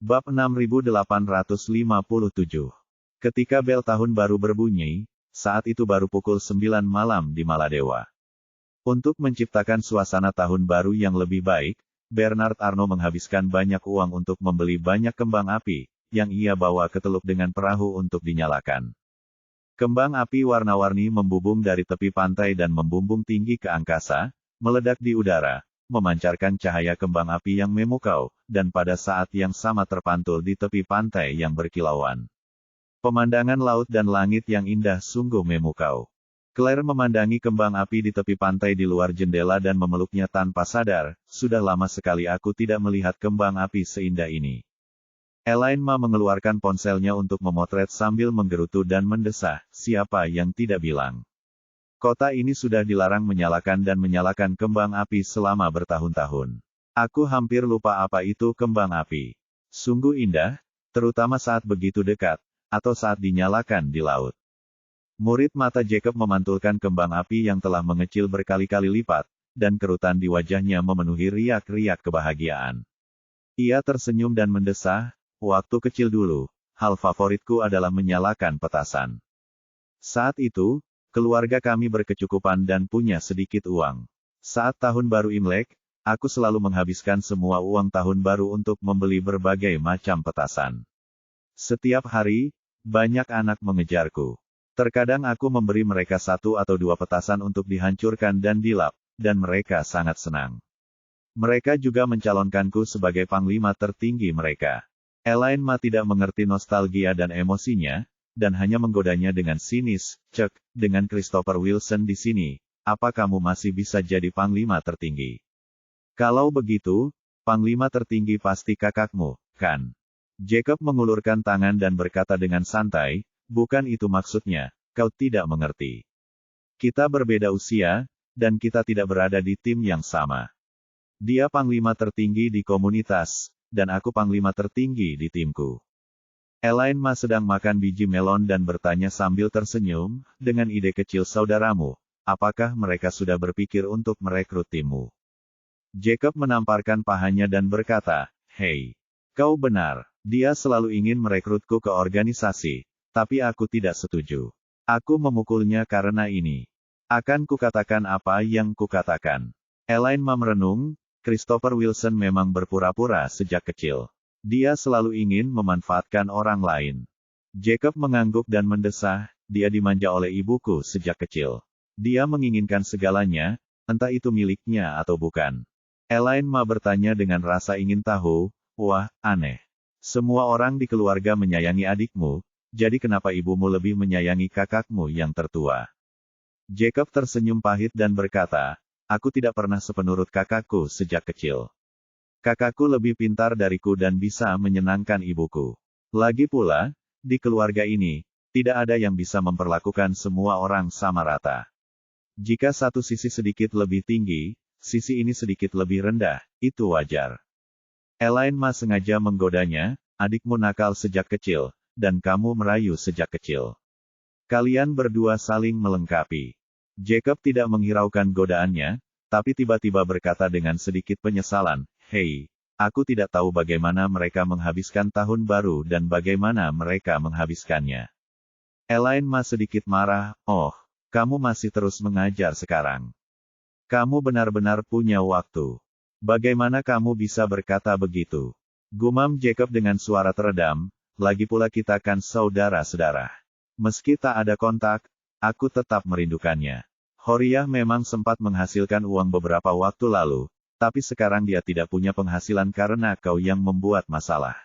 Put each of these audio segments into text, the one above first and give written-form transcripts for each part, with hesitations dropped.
Bab 6857. Ketika bel tahun baru berbunyi, saat itu baru pukul 9 malam di Maladewa. Untuk menciptakan suasana tahun baru yang lebih baik, Bernard Arnault menghabiskan banyak uang untuk membeli banyak kembang api, yang ia bawa ke teluk dengan perahu untuk dinyalakan. Kembang api warna-warni membubung dari tepi pantai dan membumbung tinggi ke angkasa, meledak di udara, memancarkan cahaya kembang api yang memukau, dan pada saat yang sama terpantul di tepi pantai yang berkilauan. Pemandangan laut dan langit yang indah sungguh memukau. Claire memandangi kembang api di tepi pantai di luar jendela dan memeluknya tanpa sadar, sudah lama sekali aku tidak melihat kembang api seindah ini. Elaine Ma mengeluarkan ponselnya untuk memotret sambil menggerutu dan mendesah, siapa yang tidak bilang. Kota ini sudah dilarang menyalakan dan menyalakan kembang api selama bertahun-tahun. Aku hampir lupa apa itu kembang api. Sungguh indah, terutama saat begitu dekat, atau saat dinyalakan di laut. Murid mata Jacob memantulkan kembang api yang telah mengecil berkali-kali lipat, dan kerutan di wajahnya memenuhi riak-riak kebahagiaan. Ia tersenyum dan mendesah, waktu kecil dulu, hal favoritku adalah menyalakan petasan. Saat itu, keluarga kami berkecukupan dan punya sedikit uang. Saat tahun baru Imlek, aku selalu menghabiskan semua uang tahun baru untuk membeli berbagai macam petasan. Setiap hari, banyak anak mengejarku. Terkadang aku memberi mereka 1 atau 2 petasan untuk dihancurkan dan dilap, dan mereka sangat senang. Mereka juga mencalonkanku sebagai panglima tertinggi mereka. Elaine Ma tidak mengerti nostalgia dan emosinya, dan hanya menggodanya dengan sinis, "Cek, dengan Christopher Wilson di sini, apa kamu masih bisa jadi panglima tertinggi? Kalau begitu, panglima tertinggi pasti kakakmu, kan?" Jacob mengulurkan tangan dan berkata dengan santai, "Bukan itu maksudnya, kau tidak mengerti. Kita berbeda usia, dan kita tidak berada di tim yang sama. Dia panglima tertinggi di komunitas, dan aku panglima tertinggi di timku." Elaine Ma sedang makan biji melon dan bertanya sambil tersenyum, "Dengan ide kecil saudaramu, apakah mereka sudah berpikir untuk merekrut timmu?" Jacob menamparkan pahanya dan berkata, "Hei, kau benar, dia selalu ingin merekrutku ke organisasi. Tapi aku tidak setuju. Aku memukulnya karena ini. Akan kukatakan apa yang kukatakan." Elaine Ma merenung, Christopher Wilson memang berpura-pura sejak kecil. Dia selalu ingin memanfaatkan orang lain. Jacob mengangguk dan mendesah, dia dimanja oleh ibuku sejak kecil. Dia menginginkan segalanya, entah itu miliknya atau bukan. Elaine Ma bertanya dengan rasa ingin tahu, "Wah, aneh. Semua orang di keluarga menyayangi adikmu, jadi kenapa ibumu lebih menyayangi kakakmu yang tertua?" Jacob tersenyum pahit dan berkata, "Aku tidak pernah sepenurut kakakku sejak kecil. Kakakku lebih pintar dariku dan bisa menyenangkan ibuku. Lagi pula, di keluarga ini, tidak ada yang bisa memperlakukan semua orang sama rata. Jika satu sisi sedikit lebih tinggi, sisi ini sedikit lebih rendah, itu wajar." Elaine Ma sengaja menggodanya, "Adikmu nakal sejak kecil, dan kamu merayu sejak kecil. Kalian berdua saling melengkapi." Jacob tidak menghiraukan godaannya, tapi tiba-tiba berkata dengan sedikit penyesalan, "Hei, aku tidak tahu bagaimana mereka menghabiskan tahun baru dan bagaimana mereka menghabiskannya." Elaine Ma sedikit marah, "Oh, kamu masih terus mengajar sekarang. Kamu benar-benar punya waktu. Bagaimana kamu bisa berkata begitu?" Gumam Jacob dengan suara teredam, "Lagi pula kita kan saudara-saudara. Meski tak ada kontak, aku tetap merindukannya. Horiah memang sempat menghasilkan uang beberapa waktu lalu, tapi sekarang dia tidak punya penghasilan karena kau yang membuat masalah."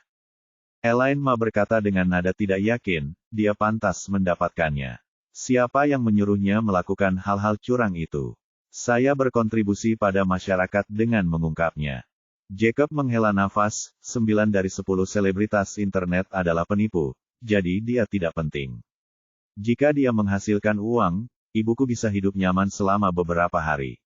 Elaine Ma berkata dengan nada tidak yakin, dia pantas mendapatkannya. Siapa yang menyuruhnya melakukan hal-hal curang itu? Saya berkontribusi pada masyarakat dengan mengungkapnya. Jacob menghela nafas, 9 dari 10 selebritas internet adalah penipu, jadi dia tidak penting. Jika dia menghasilkan uang, ibuku bisa hidup nyaman selama beberapa hari.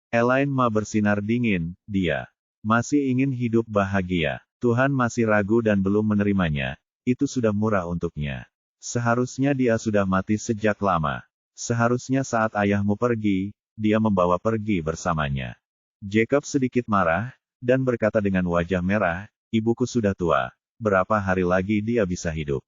Elaine Ma bersinar dingin, dia masih ingin hidup bahagia. Tuhan masih ragu dan belum menerimanya, itu sudah murah untuknya. Seharusnya dia sudah mati sejak lama. Seharusnya saat ayahmu pergi, dia membawa pergi bersamanya. Jacob sedikit marah, dan berkata dengan wajah merah, "Ibuku sudah tua, berapa hari lagi dia bisa hidup?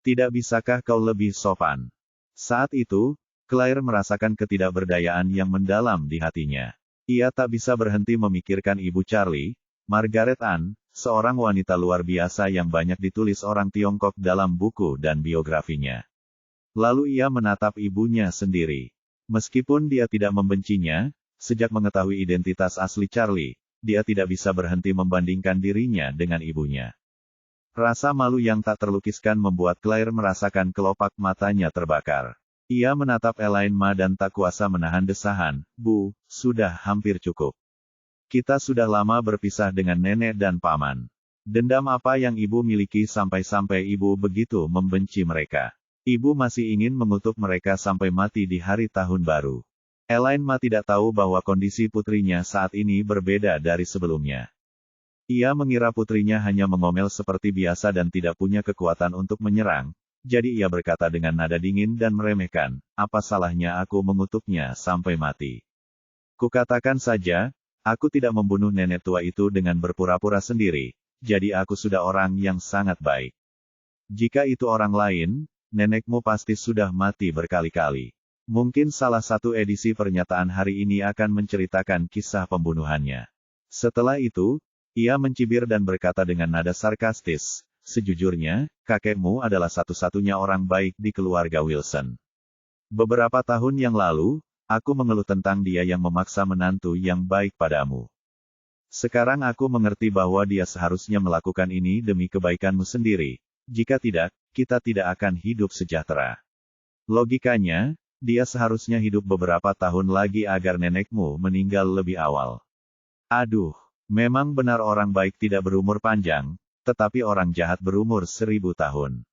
Tidak bisakah kau lebih sopan? Saat itu, Claire merasakan ketidakberdayaan yang mendalam di hatinya. Ia tak bisa berhenti memikirkan ibu Charlie, Margaret Ann, seorang wanita luar biasa yang banyak ditulis orang Tiongkok dalam buku dan biografinya. Lalu ia menatap ibunya sendiri. Meskipun dia tidak membencinya, sejak mengetahui identitas asli Charlie, dia tidak bisa berhenti membandingkan dirinya dengan ibunya. Rasa malu yang tak terlukiskan membuat Claire merasakan kelopak matanya terbakar. Ia menatap Elaine Ma dan tak kuasa menahan desahan, "Bu, sudah hampir cukup. Kita sudah lama berpisah dengan nenek dan paman. Dendam apa yang ibu miliki sampai-sampai ibu begitu membenci mereka? Ibu masih ingin mengutuk mereka sampai mati di hari tahun baru." Elaine Ma tidak tahu bahwa kondisi putrinya saat ini berbeda dari sebelumnya. Ia mengira putrinya hanya mengomel seperti biasa dan tidak punya kekuatan untuk menyerang. Jadi ia berkata dengan nada dingin dan meremehkan, "Apa salahnya aku mengutuknya sampai mati? Kukatakan saja, aku tidak membunuh nenek tua itu dengan berpura-pura sendiri, jadi aku sudah orang yang sangat baik. Jika itu orang lain, nenekmu pasti sudah mati berkali-kali." Mungkin salah satu edisi pernyataan hari ini akan menceritakan kisah pembunuhannya. Setelah itu, ia mencibir dan berkata dengan nada sarkastis, "Sejujurnya, kakekmu adalah satu-satunya orang baik di keluarga Wilson. Beberapa tahun yang lalu, aku mengeluh tentang dia yang memaksa menantu yang baik padamu. Sekarang aku mengerti bahwa dia seharusnya melakukan ini demi kebaikanmu sendiri. Jika tidak, kita tidak akan hidup sejahtera. Logikanya, dia seharusnya hidup beberapa tahun lagi agar nenekmu meninggal lebih awal. Aduh, memang benar orang baik tidak berumur panjang, tetapi orang jahat berumur 1000 tahun.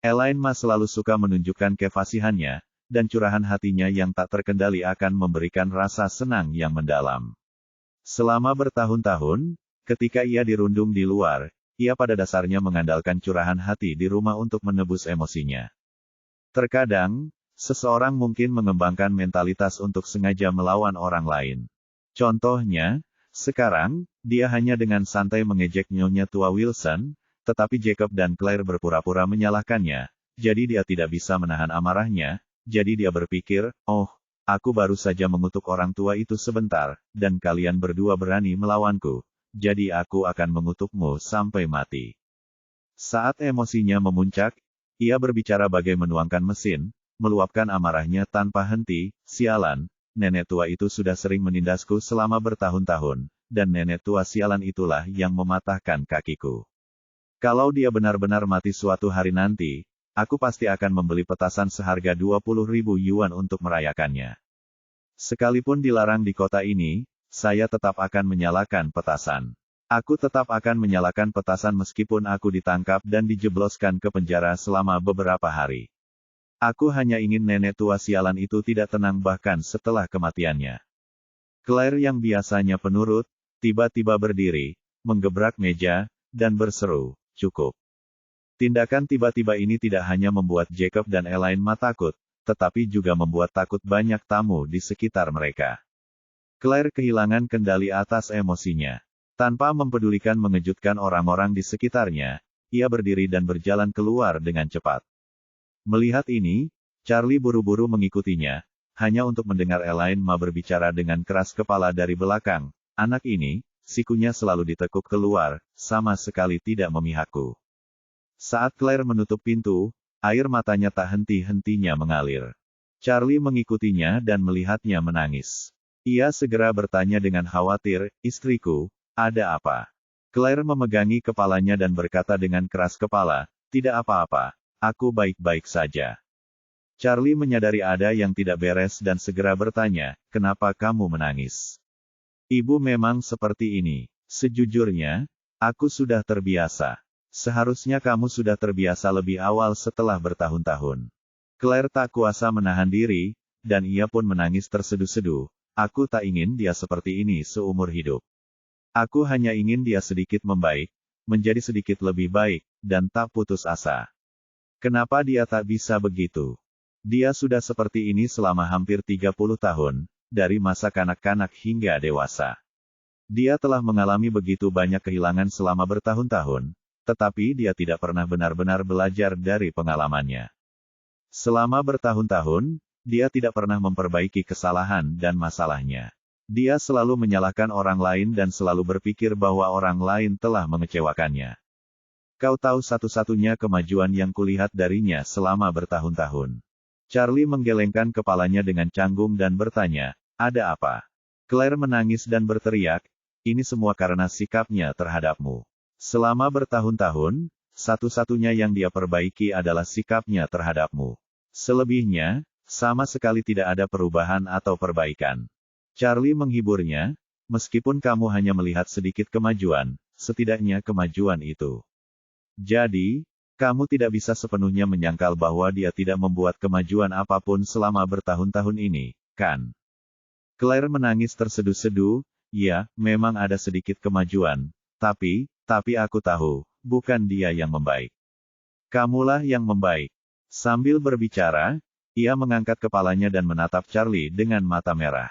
Elaine Ma selalu suka menunjukkan kefasihannya, dan curahan hatinya yang tak terkendali akan memberikan rasa senang yang mendalam. Selama bertahun-tahun, ketika ia dirundung di luar, ia pada dasarnya mengandalkan curahan hati di rumah untuk menebus emosinya. Terkadang, seseorang mungkin mengembangkan mentalitas untuk sengaja melawan orang lain. Contohnya, sekarang, dia hanya dengan santai mengejek nyonya tua Wilson, tetapi Jacob dan Claire berpura-pura menyalahkannya, jadi dia tidak bisa menahan amarahnya, jadi dia berpikir, "Oh, aku baru saja mengutuk orang tua itu sebentar, dan kalian berdua berani melawanku, jadi aku akan mengutukmu sampai mati." Saat emosinya memuncak, ia berbicara bagai menuangkan mesin, meluapkan amarahnya tanpa henti, "Sialan. Nenek tua itu sudah sering menindasku selama bertahun-tahun, dan nenek tua sialan itulah yang mematahkan kakiku. Kalau dia benar-benar mati suatu hari nanti, aku pasti akan membeli petasan seharga 20.000 yuan untuk merayakannya. Sekalipun dilarang di kota ini, saya tetap akan menyalakan petasan. Aku tetap akan menyalakan petasan meskipun aku ditangkap dan dijebloskan ke penjara selama beberapa hari. Aku hanya ingin nenek tua sialan itu tidak tenang bahkan setelah kematiannya." Claire yang biasanya penurut, tiba-tiba berdiri, menggebrak meja, dan berseru, "Cukup." Tindakan tiba-tiba ini tidak hanya membuat Jacob dan Elaine Ma takut, tetapi juga membuat takut banyak tamu di sekitar mereka. Claire kehilangan kendali atas emosinya. Tanpa mempedulikan mengejutkan orang-orang di sekitarnya, ia berdiri dan berjalan keluar dengan cepat. Melihat ini, Charlie buru-buru mengikutinya, hanya untuk mendengar Elaine Ma berbicara dengan keras kepala dari belakang, "Anak ini, sikunya selalu ditekuk keluar, sama sekali tidak memihakku." Saat Claire menutup pintu, air matanya tak henti-hentinya mengalir. Charlie mengikutinya dan melihatnya menangis. Ia segera bertanya dengan khawatir, "Istriku, ada apa?" Claire memegangi kepalanya dan berkata dengan keras kepala, "Tidak apa-apa. Aku baik-baik saja." Charlie menyadari ada yang tidak beres dan segera bertanya, "Kenapa kamu menangis?" "Ibu memang seperti ini. Sejujurnya, aku sudah terbiasa." "Seharusnya kamu sudah terbiasa lebih awal setelah bertahun-tahun." Claire tak kuasa menahan diri, dan ia pun menangis terseduh-seduh. "Aku tak ingin dia seperti ini seumur hidup. Aku hanya ingin dia sedikit membaik, menjadi sedikit lebih baik, dan tak putus asa. Kenapa dia tak bisa begitu? Dia sudah seperti ini selama hampir 30 tahun, dari masa kanak-kanak hingga dewasa. Dia telah mengalami begitu banyak kehilangan selama bertahun-tahun, tetapi dia tidak pernah benar-benar belajar dari pengalamannya. Selama bertahun-tahun, dia tidak pernah memperbaiki kesalahan dan masalahnya. Dia selalu menyalahkan orang lain dan selalu berpikir bahwa orang lain telah mengecewakannya. Kau tahu satu-satunya kemajuan yang kulihat darinya selama bertahun-tahun. Charlie menggelengkan kepalanya dengan canggung dan bertanya, ada apa? Claire menangis dan berteriak, ini semua karena sikapnya terhadapmu. Selama bertahun-tahun, satu-satunya yang dia perbaiki adalah sikapnya terhadapmu. Selebihnya, sama sekali tidak ada perubahan atau perbaikan. Charlie menghiburnya, meskipun kamu hanya melihat sedikit kemajuan, setidaknya kemajuan itu. Jadi, kamu tidak bisa sepenuhnya menyangkal bahwa dia tidak membuat kemajuan apapun selama bertahun-tahun ini, kan? Claire menangis terseduh-seduh, ya, memang ada sedikit kemajuan, tapi aku tahu, bukan dia yang membaik. Kamulah yang membaik. Sambil berbicara, ia mengangkat kepalanya dan menatap Charlie dengan mata merah.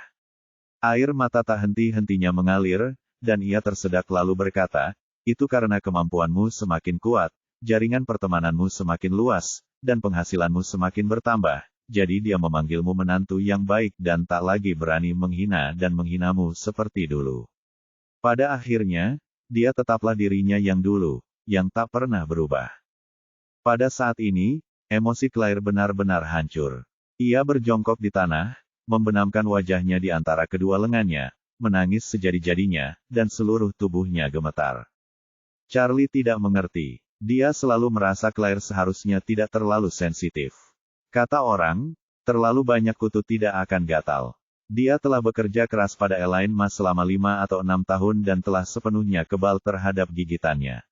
Air mata tak henti-hentinya mengalir, dan ia tersedak lalu berkata, itu karena kemampuanmu semakin kuat, jaringan pertemananmu semakin luas, dan penghasilanmu semakin bertambah, jadi dia memanggilmu menantu yang baik dan tak lagi berani menghina dan menghinamu seperti dulu. Pada akhirnya, dia tetaplah dirinya yang dulu, yang tak pernah berubah. Pada saat ini, emosi Claire benar-benar hancur. Ia berjongkok di tanah, membenamkan wajahnya di antara kedua lengannya, menangis sejadi-jadinya, dan seluruh tubuhnya gemetar. Charlie tidak mengerti. Dia selalu merasa Claire seharusnya tidak terlalu sensitif. Kata orang, terlalu banyak kutu tidak akan gatal. Dia telah bekerja keras pada Elaine Ma selama 5 atau 6 tahun dan telah sepenuhnya kebal terhadap gigitannya.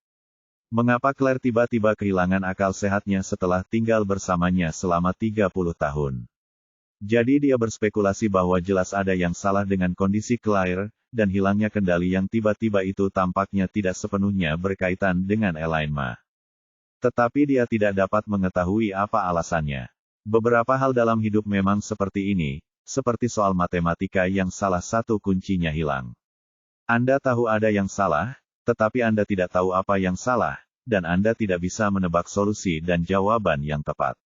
Mengapa Claire tiba-tiba kehilangan akal sehatnya setelah tinggal bersamanya selama 30 tahun? Jadi dia berspekulasi bahwa jelas ada yang salah dengan kondisi Claire, dan hilangnya kendali yang tiba-tiba itu tampaknya tidak sepenuhnya berkaitan dengan Elaine Ma. Tetapi dia tidak dapat mengetahui apa alasannya. Beberapa hal dalam hidup memang seperti ini, seperti soal matematika yang salah satu kuncinya hilang. Anda tahu ada yang salah, tetapi Anda tidak tahu apa yang salah, dan Anda tidak bisa menebak solusi dan jawaban yang tepat.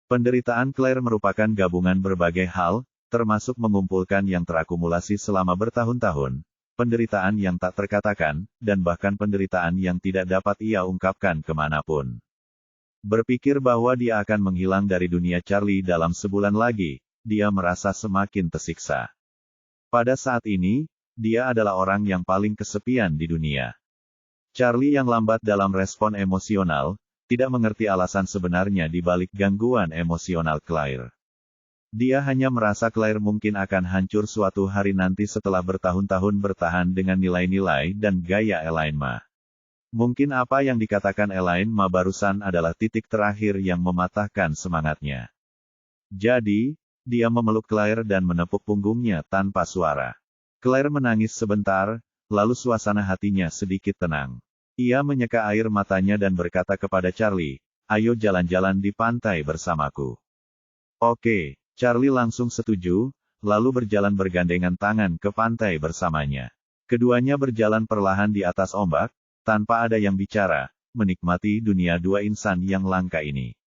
Penderitaan Claire merupakan gabungan berbagai hal, termasuk mengumpulkan yang terakumulasi selama bertahun-tahun, penderitaan yang tak terkatakan, dan bahkan penderitaan yang tidak dapat ia ungkapkan kemanapun. Berpikir bahwa dia akan menghilang dari dunia Charlie dalam sebulan lagi, dia merasa semakin tersiksa. Pada saat ini, dia adalah orang yang paling kesepian di dunia. Charlie yang lambat dalam respon emosional, tidak mengerti alasan sebenarnya di balik gangguan emosional Claire. Dia hanya merasa Claire mungkin akan hancur suatu hari nanti setelah bertahun-tahun bertahan dengan nilai-nilai dan gaya Elaine Ma. Mungkin apa yang dikatakan Elaine Ma barusan adalah titik terakhir yang mematahkan semangatnya. Jadi, dia memeluk Claire dan menepuk punggungnya tanpa suara. Claire menangis sebentar, lalu suasana hatinya sedikit tenang. Ia menyeka air matanya dan berkata kepada Charlie, ayo jalan-jalan di pantai bersamaku. Oke. Charlie langsung setuju, lalu berjalan bergandengan tangan ke pantai bersamanya. Keduanya berjalan perlahan di atas ombak, tanpa ada yang bicara, menikmati dunia dua insan yang langka ini.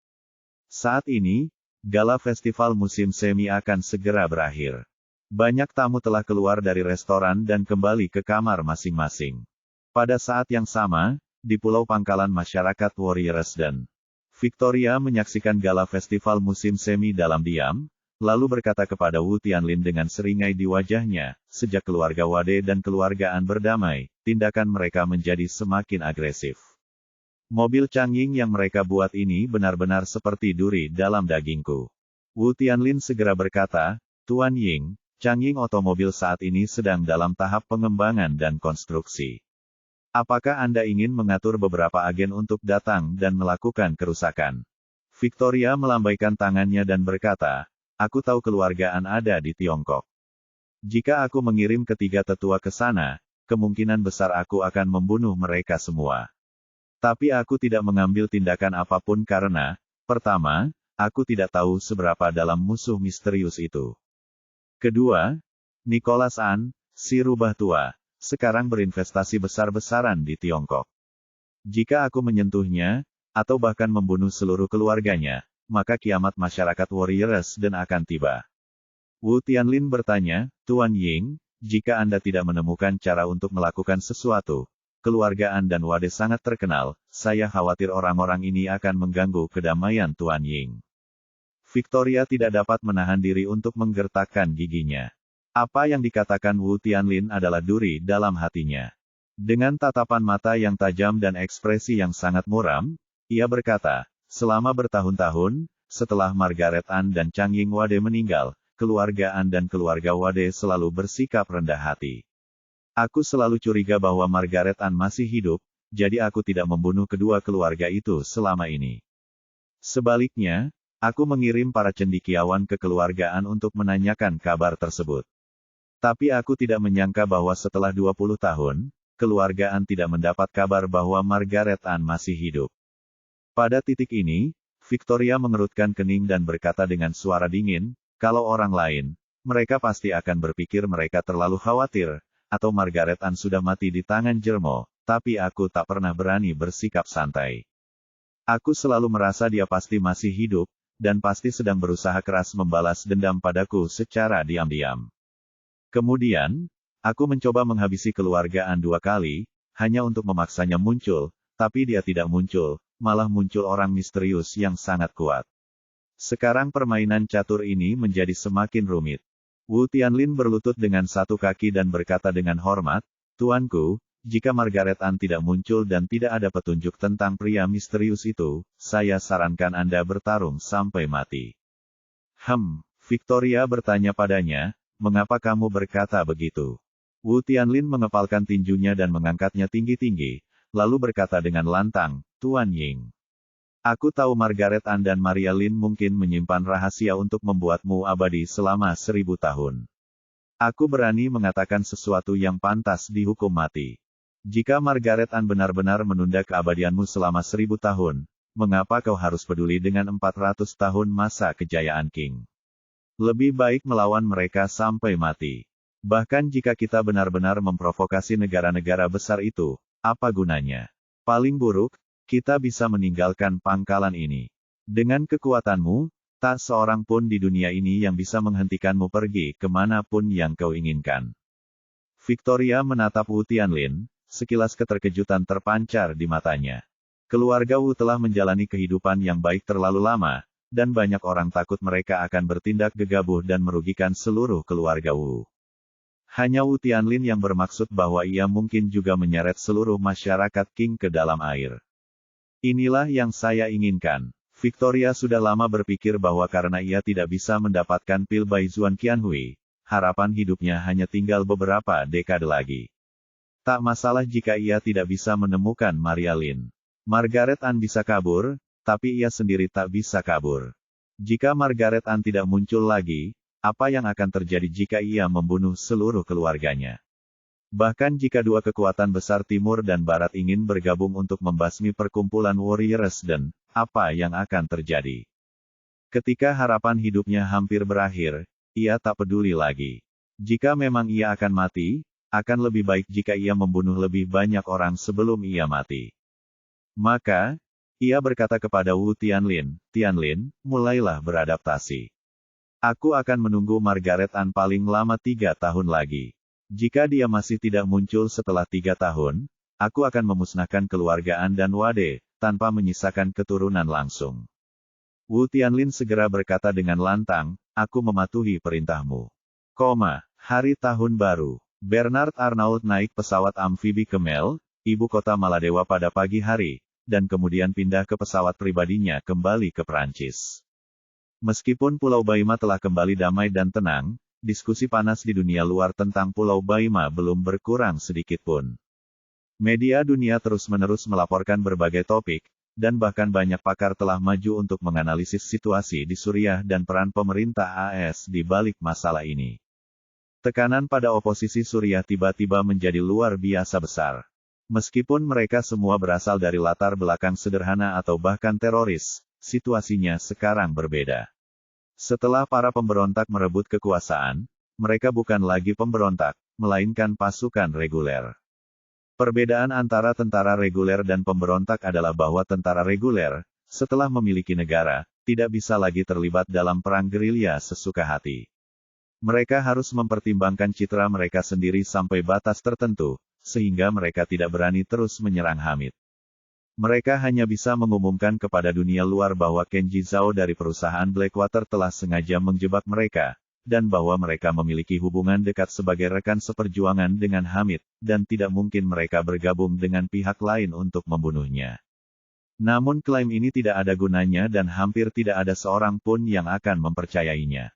Saat ini, gala festival musim semi akan segera berakhir. Banyak tamu telah keluar dari restoran dan kembali ke kamar masing-masing. Pada saat yang sama, di Pulau Pangkalan Masyarakat Warriors dan Victoria menyaksikan gala festival musim semi dalam diam, lalu berkata kepada Wu Tianlin dengan seringai di wajahnya, sejak keluarga Wade dan keluargaan berdamai, tindakan mereka menjadi semakin agresif. Mobil Changying yang mereka buat ini benar-benar seperti duri dalam dagingku. Wu Tianlin segera berkata, Tuan Ying, Changying otomobil saat ini sedang dalam tahap pengembangan dan konstruksi. Apakah Anda ingin mengatur beberapa agen untuk datang dan melakukan kerusakan? Victoria melambaikan tangannya dan berkata, aku tahu keluargaan ada di Tiongkok. Jika aku mengirim ketiga tetua ke sana, kemungkinan besar aku akan membunuh mereka semua. Tapi aku tidak mengambil tindakan apapun karena, pertama, aku tidak tahu seberapa dalam musuh misterius itu. Kedua, Nicholas An, si rubah tua, sekarang berinvestasi besar-besaran di Tiongkok. Jika aku menyentuhnya, atau bahkan membunuh seluruh keluarganya, maka kiamat masyarakat Warriors dan akan tiba. Wu Tianlin bertanya, Tuan Ying, jika Anda tidak menemukan cara untuk melakukan sesuatu, keluarga An dan Wade sangat terkenal, saya khawatir orang-orang ini akan mengganggu kedamaian Tuan Ying. Victoria tidak dapat menahan diri untuk menggertakkan giginya. Apa yang dikatakan Wu Tianlin adalah duri dalam hatinya. Dengan tatapan mata yang tajam dan ekspresi yang sangat muram, ia berkata, selama bertahun-tahun, setelah Margaret An dan Chang Ying Wade meninggal, keluarga An dan keluarga Wade selalu bersikap rendah hati. Aku selalu curiga bahwa Margaret An masih hidup, jadi aku tidak membunuh kedua keluarga itu selama ini. Sebaliknya, aku mengirim para cendekiawan ke keluarga An untuk menanyakan kabar tersebut. Tapi aku tidak menyangka bahwa setelah 20 tahun, keluarga An tidak mendapat kabar bahwa Margaret An masih hidup. Pada titik ini, Victoria mengerutkan kening dan berkata dengan suara dingin, kalau orang lain, mereka pasti akan berpikir mereka terlalu khawatir, atau Margaret An sudah mati di tangan Jermo, tapi aku tak pernah berani bersikap santai. Aku selalu merasa dia pasti masih hidup, dan pasti sedang berusaha keras membalas dendam padaku secara diam-diam. Kemudian, aku mencoba menghabisi keluarga An 2 kali, hanya untuk memaksanya muncul, tapi dia tidak muncul, malah muncul orang misterius yang sangat kuat. Sekarang permainan catur ini menjadi semakin rumit. Wu Tianlin berlutut dengan satu kaki dan berkata dengan hormat, Tuanku, jika Margaret An tidak muncul dan tidak ada petunjuk tentang pria misterius itu, saya sarankan Anda bertarung sampai mati. Victoria bertanya padanya, mengapa kamu berkata begitu? Wu Tianlin mengepalkan tinjunya dan mengangkatnya tinggi-tinggi, lalu berkata dengan lantang, Tuan Ying. Aku tahu Margaret An dan Maria Lin mungkin menyimpan rahasia untuk membuatmu abadi selama 1000 tahun. Aku berani mengatakan sesuatu yang pantas dihukum mati. Jika Margaret An benar-benar menunda keabadianmu selama 1000 tahun, mengapa kau harus peduli dengan 400 tahun masa kejayaan King? Lebih baik melawan mereka sampai mati. Bahkan jika kita benar-benar memprovokasi negara-negara besar itu, apa gunanya? Paling buruk, kita bisa meninggalkan pangkalan ini. Dengan kekuatanmu, tak seorang pun di dunia ini yang bisa menghentikanmu pergi kemanapun yang kau inginkan. Victoria menatap Wu Tianlin, sekilas keterkejutan terpancar di matanya. Keluarga Wu telah menjalani kehidupan yang baik terlalu lama, dan banyak orang takut mereka akan bertindak gegabah dan merugikan seluruh keluarga Wu. Hanya Wu Tianlin yang bermaksud bahwa ia mungkin juga menyeret seluruh masyarakat Qing ke dalam air. Inilah yang saya inginkan. Victoria sudah lama berpikir bahwa karena ia tidak bisa mendapatkan pil Baizuan Qianhui, harapan hidupnya hanya tinggal beberapa dekade lagi. Tak masalah jika ia tidak bisa menemukan Maria Lin. Margaret An bisa kabur, tapi ia sendiri tak bisa kabur. Jika Margaret An tidak muncul lagi, apa yang akan terjadi jika ia membunuh seluruh keluarganya? Bahkan jika dua kekuatan besar Timur dan Barat ingin bergabung untuk membasmi perkumpulan Warriors dan, apa yang akan terjadi? Ketika harapan hidupnya hampir berakhir, ia tak peduli lagi. Jika memang ia akan mati, akan lebih baik jika ia membunuh lebih banyak orang sebelum ia mati. Maka, ia berkata kepada Wu Tianlin, Tianlin, mulailah beradaptasi. Aku akan menunggu Margaret An paling lama 3 tahun lagi. Jika dia masih tidak muncul setelah 3 tahun, aku akan memusnahkan keluarga An dan Wade, tanpa menyisakan keturunan langsung. Wu Tianlin segera berkata dengan lantang, aku mematuhi perintahmu. Hari tahun baru. Bernard Arnault naik pesawat amfibi ke Mel, ibu kota Maladewa pada pagi hari, dan kemudian pindah ke pesawat pribadinya kembali ke Prancis. Meskipun Pulau Baima telah kembali damai dan tenang, diskusi panas di dunia luar tentang Pulau Baima belum berkurang sedikit pun. Media dunia terus-menerus melaporkan berbagai topik, dan bahkan banyak pakar telah maju untuk menganalisis situasi di Suriah dan peran pemerintah AS di balik masalah ini. Tekanan pada oposisi Suriah tiba-tiba menjadi luar biasa besar. Meskipun mereka semua berasal dari latar belakang sederhana atau bahkan teroris, situasinya sekarang berbeda. Setelah para pemberontak merebut kekuasaan, mereka bukan lagi pemberontak, melainkan pasukan reguler. Perbedaan antara tentara reguler dan pemberontak adalah bahwa tentara reguler, setelah memiliki negara, tidak bisa lagi terlibat dalam perang gerilya sesuka hati. Mereka harus mempertimbangkan citra mereka sendiri sampai batas tertentu, sehingga mereka tidak berani terus menyerang Hamid. Mereka hanya bisa mengumumkan kepada dunia luar bahwa Kenji Zhao dari perusahaan Blackwater telah sengaja menjebak mereka, dan bahwa mereka memiliki hubungan dekat sebagai rekan seperjuangan dengan Hamid, dan tidak mungkin mereka bergabung dengan pihak lain untuk membunuhnya. Namun klaim ini tidak ada gunanya dan hampir tidak ada seorang pun yang akan mempercayainya.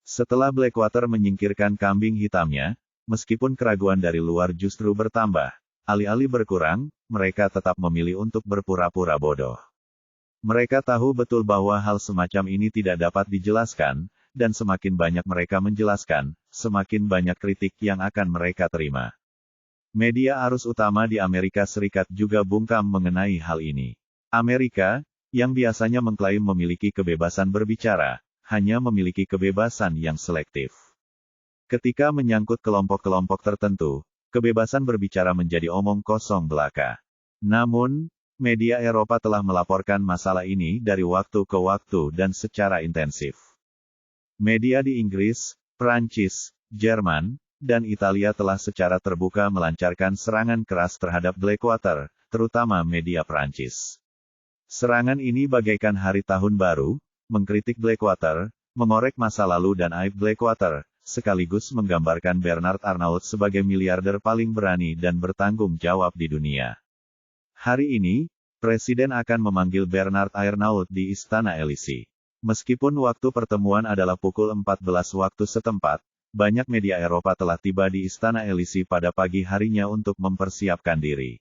Setelah Blackwater menyingkirkan kambing hitamnya, meskipun keraguan dari luar justru bertambah, alih-alih berkurang, mereka tetap memilih untuk berpura-pura bodoh. Mereka tahu betul bahwa hal semacam ini tidak dapat dijelaskan, dan semakin banyak mereka menjelaskan, semakin banyak kritik yang akan mereka terima. Media arus utama di Amerika Serikat juga bungkam mengenai hal ini. Amerika, yang biasanya mengklaim memiliki kebebasan berbicara, hanya memiliki kebebasan yang selektif. Ketika menyangkut kelompok-kelompok tertentu, kebebasan berbicara menjadi omong kosong belaka. Namun, media Eropa telah melaporkan masalah ini dari waktu ke waktu dan secara intensif. Media di Inggris, Prancis, Jerman, dan Italia telah secara terbuka melancarkan serangan keras terhadap Blackwater, terutama media Prancis. Serangan ini bagaikan hari tahun baru, mengkritik Blackwater, mengorek masa lalu dan aib Blackwater, sekaligus menggambarkan Bernard Arnault sebagai miliarder paling berani dan bertanggung jawab di dunia. Hari ini, Presiden akan memanggil Bernard Arnault di Istana Elysee. Meskipun waktu pertemuan adalah pukul 14 waktu setempat, banyak media Eropa telah tiba di Istana Elysee pada pagi harinya untuk mempersiapkan diri.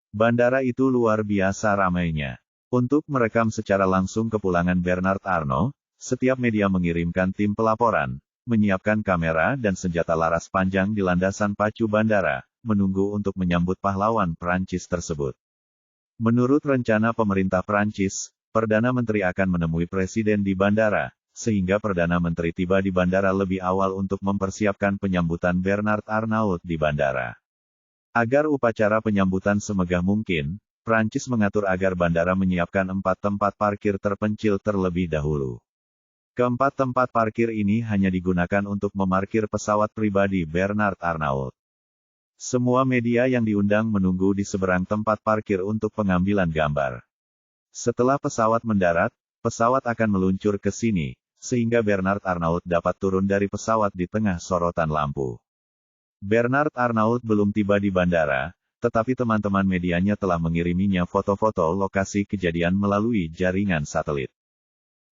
Bandara itu luar biasa ramainya. Untuk merekam secara langsung kepulangan Bernard Arnault, setiap media mengirimkan tim pelaporan, menyiapkan kamera dan senjata laras panjang di landasan pacu bandara, menunggu untuk menyambut pahlawan Prancis tersebut. Menurut rencana pemerintah Prancis, Perdana Menteri akan menemui Presiden di bandara, sehingga Perdana Menteri tiba di bandara lebih awal untuk mempersiapkan penyambutan Bernard Arnault di bandara. Agar upacara penyambutan semegah mungkin, Prancis mengatur agar bandara menyiapkan 4 tempat parkir terpencil terlebih dahulu. Keempat tempat parkir ini hanya digunakan untuk memarkir pesawat pribadi Bernard Arnault. Semua media yang diundang menunggu di seberang tempat parkir untuk pengambilan gambar. Setelah pesawat mendarat, pesawat akan meluncur ke sini, sehingga Bernard Arnault dapat turun dari pesawat di tengah sorotan lampu. Bernard Arnault belum tiba di bandara, tetapi teman-teman medianya telah mengiriminya foto-foto lokasi kejadian melalui jaringan satelit.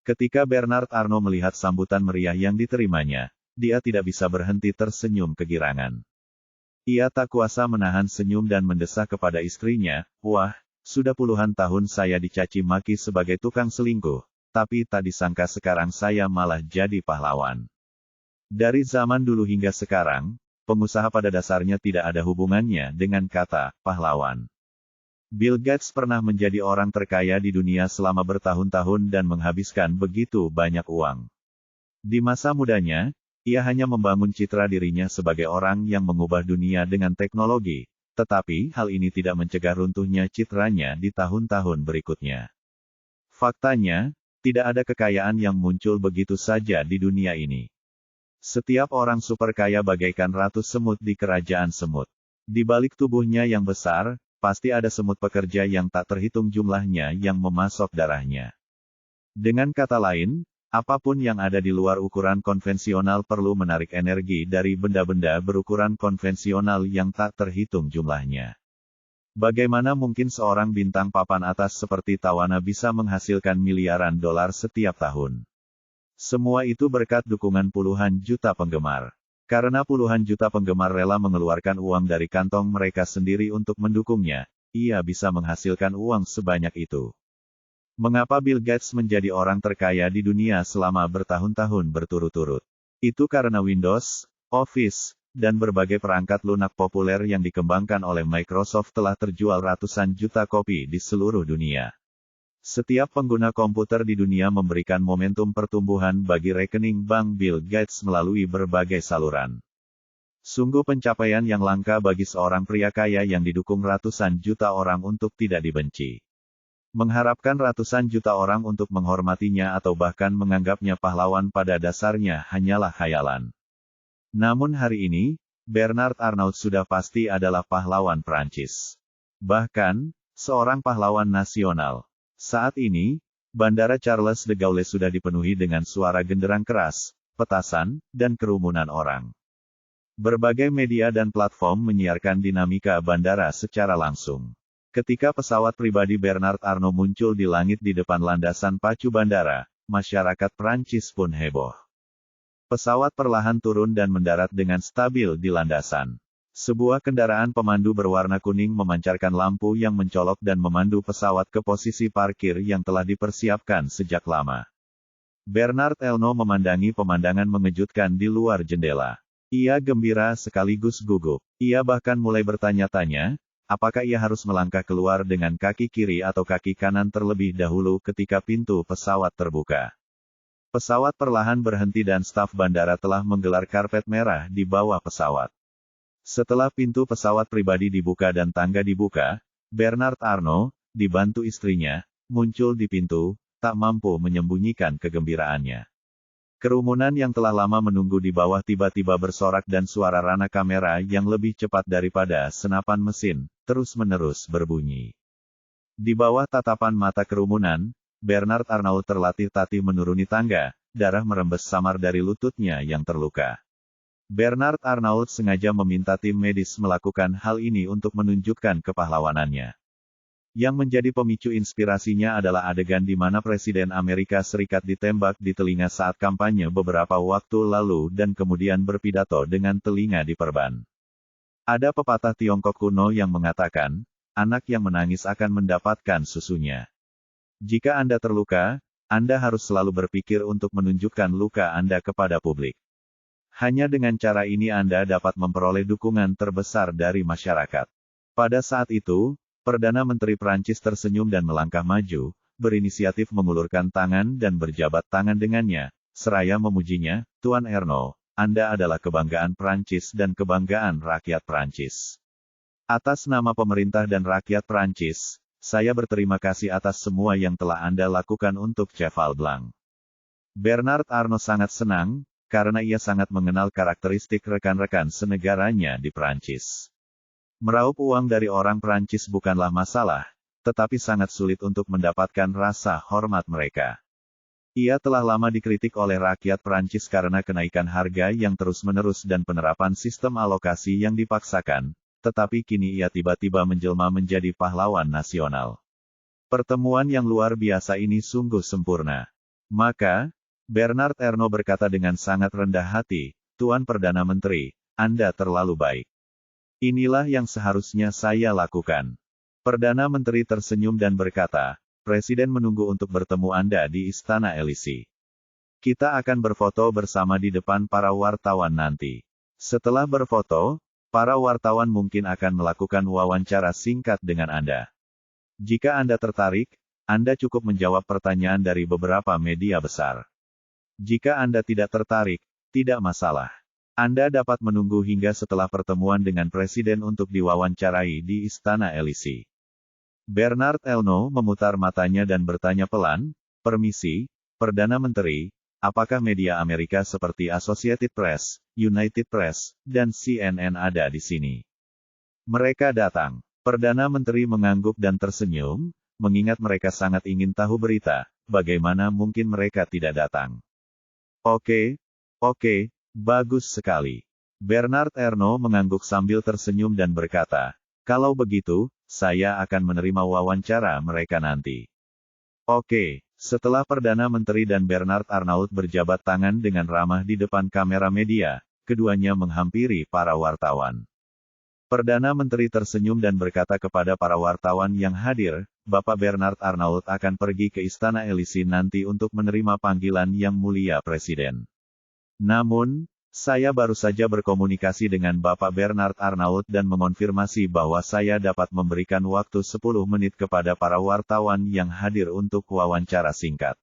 Ketika Bernard Arnault melihat sambutan meriah yang diterimanya, dia tidak bisa berhenti tersenyum kegirangan. Ia tak kuasa menahan senyum dan mendesah kepada istrinya, "Wah, sudah puluhan tahun saya dicaci maki sebagai tukang selingkuh, tapi tak disangka sekarang saya malah jadi pahlawan." Dari zaman dulu hingga sekarang, pengusaha pada dasarnya tidak ada hubungannya dengan kata pahlawan. Bill Gates pernah menjadi orang terkaya di dunia selama bertahun-tahun dan menghabiskan begitu banyak uang. Di masa mudanya, ia hanya membangun citra dirinya sebagai orang yang mengubah dunia dengan teknologi, tetapi hal ini tidak mencegah runtuhnya citranya di tahun-tahun berikutnya. Faktanya, tidak ada kekayaan yang muncul begitu saja di dunia ini. Setiap orang super kaya bagaikan ratu semut di kerajaan semut. Di balik tubuhnya yang besar, pasti ada semut pekerja yang tak terhitung jumlahnya yang memasok darahnya. Dengan kata lain, apapun yang ada di luar ukuran konvensional perlu menarik energi dari benda-benda berukuran konvensional yang tak terhitung jumlahnya. Bagaimana mungkin seorang bintang papan atas seperti Tawana bisa menghasilkan miliaran dolar setiap tahun? Semua itu berkat dukungan puluhan juta penggemar. Karena puluhan juta penggemar rela mengeluarkan uang dari kantong mereka sendiri untuk mendukungnya, ia bisa menghasilkan uang sebanyak itu. Mengapa Bill Gates menjadi orang terkaya di dunia selama bertahun-tahun berturut-turut? Itu karena Windows, Office, dan berbagai perangkat lunak populer yang dikembangkan oleh Microsoft telah terjual ratusan juta kopi di seluruh dunia. Setiap pengguna komputer di dunia memberikan momentum pertumbuhan bagi rekening bank Bill Gates melalui berbagai saluran. Sungguh pencapaian yang langka bagi seorang pria kaya yang didukung ratusan juta orang untuk tidak dibenci. Mengharapkan ratusan juta orang untuk menghormatinya atau bahkan menganggapnya pahlawan pada dasarnya hanyalah khayalan. Namun hari ini, Bernard Arnault sudah pasti adalah pahlawan Prancis. Bahkan, seorang pahlawan nasional. Saat ini, Bandara Charles de Gaulle sudah dipenuhi dengan suara genderang keras, petasan, dan kerumunan orang. Berbagai media dan platform menyiarkan dinamika bandara secara langsung. Ketika pesawat pribadi Bernard Arnault muncul di langit di depan landasan pacu bandara, masyarakat Prancis pun heboh. Pesawat perlahan turun dan mendarat dengan stabil di landasan. Sebuah kendaraan pemandu berwarna kuning memancarkan lampu yang mencolok dan memandu pesawat ke posisi parkir yang telah dipersiapkan sejak lama. Bernard Arnault memandangi pemandangan mengejutkan di luar jendela. Ia gembira sekaligus gugup. Ia bahkan mulai bertanya-tanya, apakah ia harus melangkah keluar dengan kaki kiri atau kaki kanan terlebih dahulu ketika pintu pesawat terbuka. Pesawat perlahan berhenti dan staf bandara telah menggelar karpet merah di bawah pesawat. Setelah pintu pesawat pribadi dibuka dan tangga dibuka, Bernard Arnault, dibantu istrinya, muncul di pintu, tak mampu menyembunyikan kegembiraannya. Kerumunan yang telah lama menunggu di bawah tiba-tiba bersorak dan suara rana kamera yang lebih cepat daripada senapan mesin, terus-menerus berbunyi. Di bawah tatapan mata kerumunan, Bernard Arnault terlatih-tatih menuruni tangga, darah merembes samar dari lututnya yang terluka. Bernard Arnault sengaja meminta tim medis melakukan hal ini untuk menunjukkan kepahlawanannya. Yang menjadi pemicu inspirasinya adalah adegan di mana Presiden Amerika Serikat ditembak di telinga saat kampanye beberapa waktu lalu dan kemudian berpidato dengan telinga diperban. Ada pepatah Tiongkok kuno yang mengatakan, anak yang menangis akan mendapatkan susunya. Jika Anda terluka, Anda harus selalu berpikir untuk menunjukkan luka Anda kepada publik. Hanya dengan cara ini Anda dapat memperoleh dukungan terbesar dari masyarakat. Pada saat itu, Perdana Menteri Prancis tersenyum dan melangkah maju, berinisiatif mengulurkan tangan dan berjabat tangan dengannya, seraya memujinya, Tuan Arnault, Anda adalah kebanggaan Prancis dan kebanggaan rakyat Prancis. Atas nama pemerintah dan rakyat Prancis, saya berterima kasih atas semua yang telah Anda lakukan untuk Cheval Blanc. Bernard Arnault sangat senang, karena ia sangat mengenal karakteristik rekan-rekan senegaranya di Prancis. Meraup uang dari orang Prancis bukanlah masalah, tetapi sangat sulit untuk mendapatkan rasa hormat mereka. Ia telah lama dikritik oleh rakyat Prancis karena kenaikan harga yang terus-menerus dan penerapan sistem alokasi yang dipaksakan, tetapi kini ia tiba-tiba menjelma menjadi pahlawan nasional. Pertemuan yang luar biasa ini sungguh sempurna. Maka, Bernard Arnault berkata dengan sangat rendah hati, Tuan Perdana Menteri, Anda terlalu baik. Inilah yang seharusnya saya lakukan. Perdana Menteri tersenyum dan berkata, Presiden menunggu untuk bertemu Anda di Istana Élysée. Kita akan berfoto bersama di depan para wartawan nanti. Setelah berfoto, para wartawan mungkin akan melakukan wawancara singkat dengan Anda. Jika Anda tertarik, Anda cukup menjawab pertanyaan dari beberapa media besar. Jika Anda tidak tertarik, tidak masalah. Anda dapat menunggu hingga setelah pertemuan dengan Presiden untuk diwawancarai di Istana Élysée. Bernard Arnault memutar matanya dan bertanya pelan, Permisi, Perdana Menteri, apakah media Amerika seperti Associated Press, United Press, dan CNN ada di sini? Mereka datang. Perdana Menteri mengangguk dan tersenyum, mengingat mereka sangat ingin tahu berita, bagaimana mungkin mereka tidak datang. Oke, bagus sekali. Bernard Arnault mengangguk sambil tersenyum dan berkata, kalau begitu, saya akan menerima wawancara mereka nanti. Oke, setelah Perdana Menteri dan Bernard Arnault berjabat tangan dengan ramah di depan kamera media, keduanya menghampiri para wartawan. Perdana Menteri tersenyum dan berkata kepada para wartawan yang hadir, Bapak Bernard Arnault akan pergi ke Istana Élysée nanti untuk menerima panggilan Yang Mulia Presiden. Namun, saya baru saja berkomunikasi dengan Bapak Bernard Arnault dan mengonfirmasi bahwa saya dapat memberikan waktu 10 menit kepada para wartawan yang hadir untuk wawancara singkat.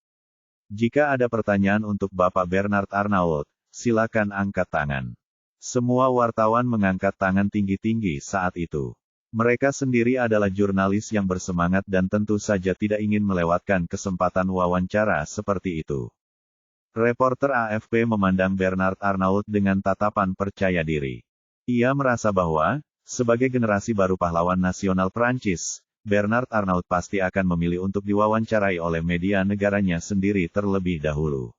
Jika ada pertanyaan untuk Bapak Bernard Arnault, silakan angkat tangan. Semua wartawan mengangkat tangan tinggi-tinggi saat itu. Mereka sendiri adalah jurnalis yang bersemangat dan tentu saja tidak ingin melewatkan kesempatan wawancara seperti itu. Reporter AFP memandang Bernard Arnault dengan tatapan percaya diri. Ia merasa bahwa, sebagai generasi baru pahlawan nasional Prancis, Bernard Arnault pasti akan memilih untuk diwawancarai oleh media negaranya sendiri terlebih dahulu.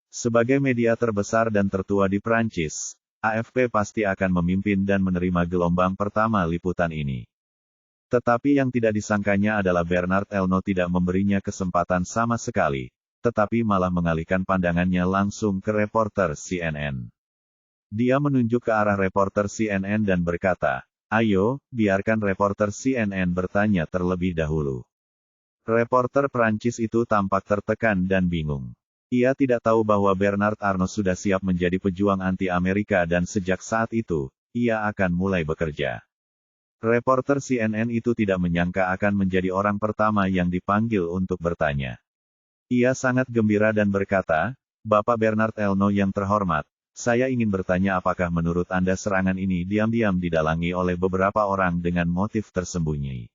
Sebagai media terbesar dan tertua di Prancis, AFP pasti akan memimpin dan menerima gelombang pertama liputan ini. Tetapi yang tidak disangkanya adalah Bernard Arnault tidak memberinya kesempatan sama sekali, tetapi malah mengalihkan pandangannya langsung ke reporter CNN. Dia menunjuk ke arah reporter CNN dan berkata, "Ayo, biarkan reporter CNN bertanya terlebih dahulu." Reporter Prancis itu tampak tertekan dan bingung. Ia tidak tahu bahwa Bernard Arnault sudah siap menjadi pejuang anti-Amerika dan sejak saat itu, ia akan mulai bekerja. Reporter CNN itu tidak menyangka akan menjadi orang pertama yang dipanggil untuk bertanya. Ia sangat gembira dan berkata, "Bapak Bernard Arnault yang terhormat, saya ingin bertanya apakah menurut Anda serangan ini diam-diam didalangi oleh beberapa orang dengan motif tersembunyi?"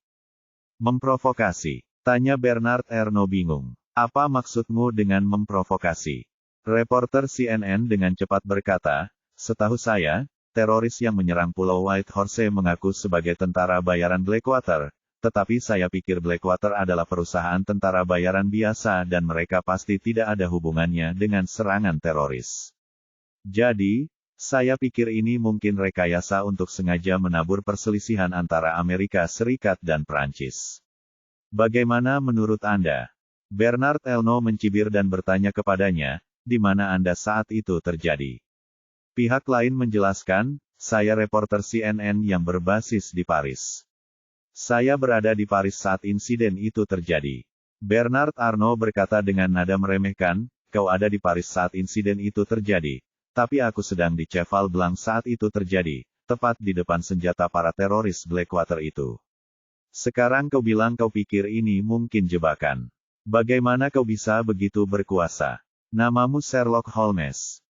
"Memprovokasi?" tanya Bernard Arnault bingung. "Apa maksudmu dengan memprovokasi?" Reporter CNN dengan cepat berkata, "Setahu saya, teroris yang menyerang Pulau Whitehorse mengaku sebagai tentara bayaran Blackwater, tetapi saya pikir Blackwater adalah perusahaan tentara bayaran biasa dan mereka pasti tidak ada hubungannya dengan serangan teroris. Jadi, saya pikir ini mungkin rekayasa untuk sengaja menabur perselisihan antara Amerika Serikat dan Prancis. Bagaimana menurut Anda?" Bernard Arnault mencibir dan bertanya kepadanya, "Di mana Anda saat itu terjadi?" Pihak lain menjelaskan, "Saya reporter CNN yang berbasis di Paris. Saya berada di Paris saat insiden itu terjadi." Bernard Arnault berkata dengan nada meremehkan, "Kau ada di Paris saat insiden itu terjadi, tapi aku sedang di Cheval Blanc saat itu terjadi, tepat di depan senjata para teroris Blackwater itu. Sekarang kau bilang kau pikir ini mungkin jebakan. Bagaimana kau bisa begitu berkuasa? Namamu Sherlock Holmes."